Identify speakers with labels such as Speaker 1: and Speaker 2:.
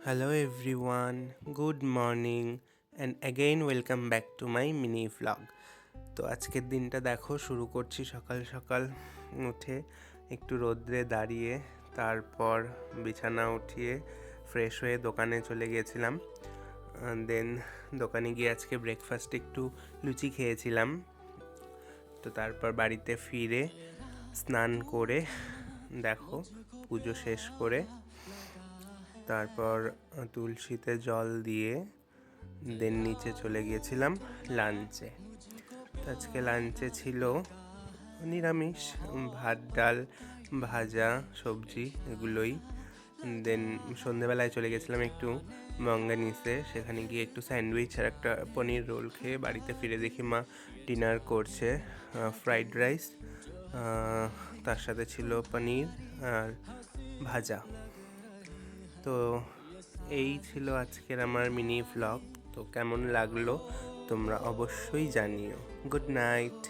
Speaker 1: Hello everyone, good morning and again welcome back to my mini vlog. তো আজকের দিনটা দেখো শুরু করছি সকাল সকাল উঠে একটু রোদ্রে দাঁড়িয়ে তারপর বিছানা উঠিয়ে ফ্রেশ হয়ে দোকানে চলে গিয়েছিলাম। দেন দোকানে গিয়ে আজকে ব্রেকফাস্ট একটু লুচি খেয়েছিলাম। তো তারপর বাড়িতে ফিরে স্নান করে দেখো পুজো শেষ করে তারপর তুলসীতে জল দিয়ে দেন নিচে চলে গিয়েছিলাম লাঞ্চে। তো আজকে লাঞ্চে ছিল নিরামিষ, ভাত ডাল ভাজা সবজি এগুলোই। দেন সন্ধেবেলায় চলে গেছিলাম একটু মঙ্গানিসে, সেখানে গিয়ে একটু স্যান্ডউইচ আর একটা পনির রোল খেয়ে বাড়িতে ফিরে দেখি মা ডিনার করছে, ফ্রাইড রাইস, তার সাথে ছিল পনির আর ভাজা। তো এই ছিল আজকের আমার মিনি ভ্লগ। তো কেমন লাগলো তোমরা অবশ্যই জানিও। Good night.